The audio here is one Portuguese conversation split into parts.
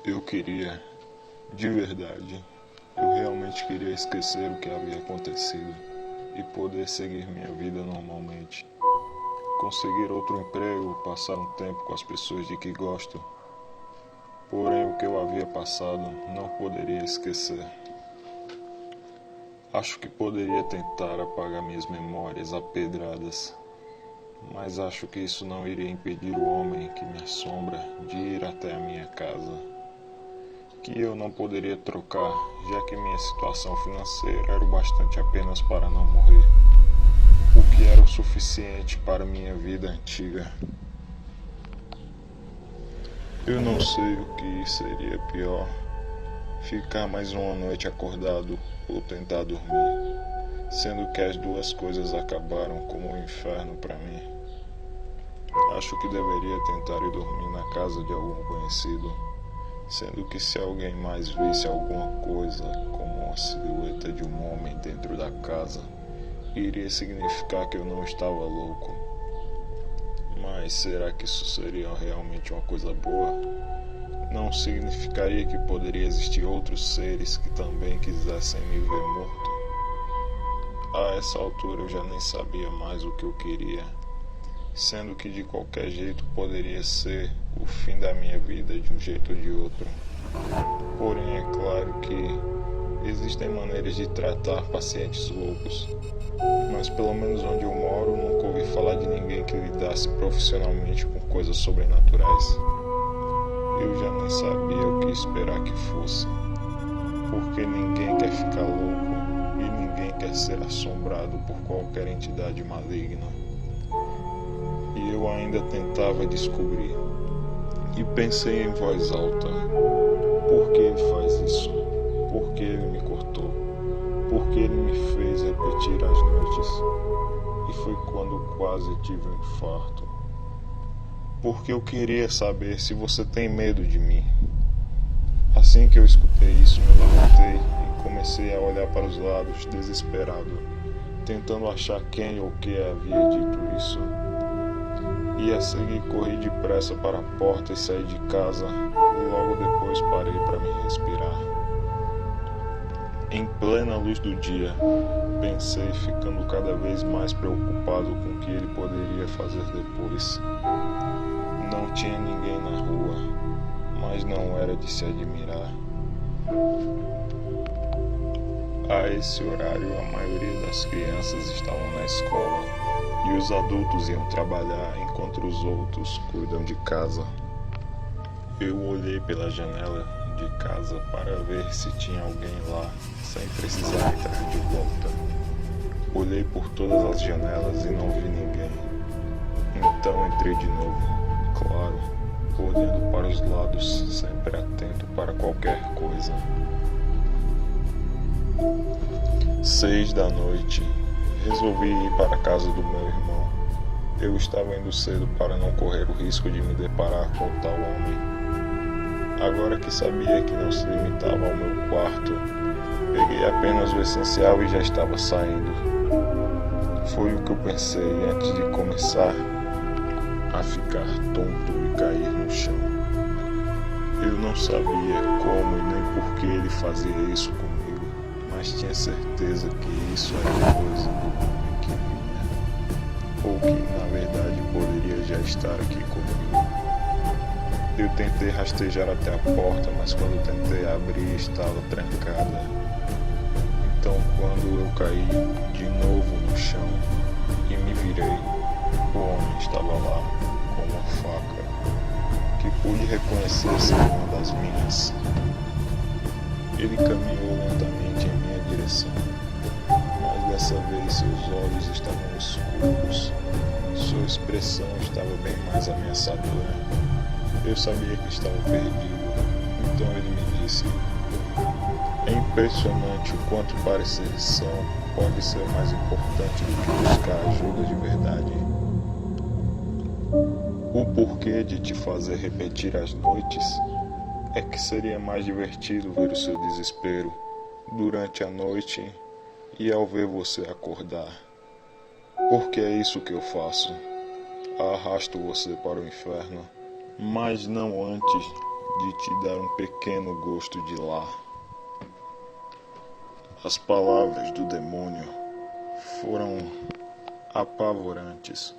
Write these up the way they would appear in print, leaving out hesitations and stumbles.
Eu queria, de verdade, eu realmente queria esquecer o que havia acontecido e poder seguir minha vida normalmente. Conseguir outro emprego, passar um tempo com as pessoas de que gosto. Porém, o que eu havia passado não poderia esquecer. Acho que poderia tentar apagar minhas memórias a pedradas, mas acho que isso não iria impedir o homem que me assombra de ir até a minha casa, que eu não poderia trocar, já que minha situação financeira era o bastante apenas para não morrer, o que era o suficiente para minha vida antiga. Eu não sei o que seria pior, ficar mais uma noite acordado ou tentar dormir, sendo que as duas coisas acabaram como um inferno para mim. Acho que deveria tentar ir dormir na casa de algum conhecido, sendo que se alguém mais visse alguma coisa, como uma silhueta de um homem dentro da casa, iria significar que eu não estava louco. Mas será que isso seria realmente uma coisa boa? Não significaria que poderia existir outros seres que também quisessem me ver morto? A essa altura eu já nem sabia mais o que eu queria, sendo que de qualquer jeito poderia ser o fim da minha vida de um jeito ou de outro. Porém, é claro que existem maneiras de tratar pacientes loucos, mas pelo menos onde eu moro nunca ouvi falar de ninguém que lidasse profissionalmente com coisas sobrenaturais. Eu já nem sabia o que esperar que fosse, porque ninguém quer ficar louco e ninguém quer ser assombrado por qualquer entidade maligna. E eu ainda tentava descobrir, e pensei em voz alta: por que ele faz isso? Por que ele me cortou? Por que ele me fez repetir as noites? E foi quando quase tive um infarto. Porque eu queria saber se você tem medo de mim. Assim que eu escutei isso, me levantei e comecei a olhar para os lados, desesperado, tentando achar quem ou que havia dito isso. E a seguir corri depressa para a porta e saí de casa. Logo depois parei para me respirar. Em plena luz do dia, pensei, ficando cada vez mais preocupado com o que ele poderia fazer depois. Não tinha ninguém na rua, mas não era de se admirar. A esse horário, a maioria das crianças estavam na escola e os adultos iam trabalhar enquanto os outros cuidam de casa. Eu olhei pela janela de casa para ver se tinha alguém lá, sem precisar entrar de volta. Olhei por todas as janelas e não vi ninguém. Então entrei de novo, claro, olhando para os lados, sempre atento para qualquer coisa. 6 da noite. Resolvi ir para a casa do meu irmão. Eu estava indo cedo para não correr o risco de me deparar com tal homem. Agora que sabia que não se limitava ao meu quarto, peguei apenas o essencial e já estava saindo. Foi o que eu pensei antes de começar a ficar tonto e cair no chão. Eu não sabia como e nem por que ele fazia isso comigo, mas tinha certeza que isso era coisa do homem que vinha, ou que na verdade poderia já estar aqui comigo. Eu tentei rastejar até a porta, mas quando tentei abrir estava trancada. Então quando eu caí de novo no chão e me virei, o homem estava lá com uma faca que pude reconhecer ser uma das minhas. Ele caminhou lentamente em minha direção, mas dessa vez seus olhos estavam escuros, sua expressão estava bem mais ameaçadora. Eu sabia que estava perdido, então ele me disse: é impressionante o quanto parecer pode ser mais importante do que buscar ajuda de verdade. O porquê de te fazer repetir as noites é que seria mais divertido ver o seu desespero durante a noite e ao ver você acordar. Porque é isso que eu faço. Arrasto você para o inferno, mas não antes de te dar um pequeno gosto de lar. As palavras do demônio foram apavorantes,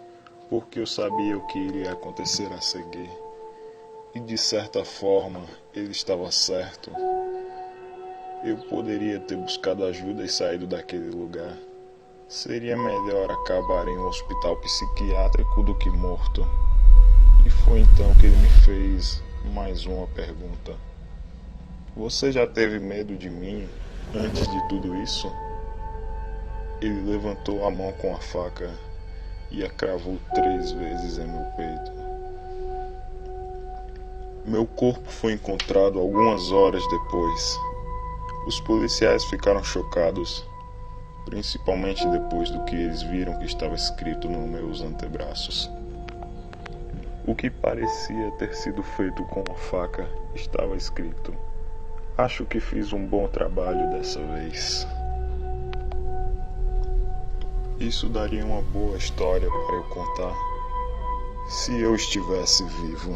porque eu sabia o que iria acontecer a seguir. E de certa forma, ele estava certo. Eu poderia ter buscado ajuda e saído daquele lugar. Seria melhor acabar em um hospital psiquiátrico do que morto. E foi então que ele me fez mais uma pergunta. Você já teve medo de mim antes de tudo isso? Ele levantou a mão com a faca e a cravou 3 vezes em meu peito. Meu corpo foi encontrado algumas horas depois. Os policiais ficaram chocados, principalmente depois do que eles viram que estava escrito nos meus antebraços. O que parecia ter sido feito com uma faca estava escrito: "Acho que fiz um bom trabalho dessa vez." Isso daria uma boa história para eu contar se eu estivesse vivo.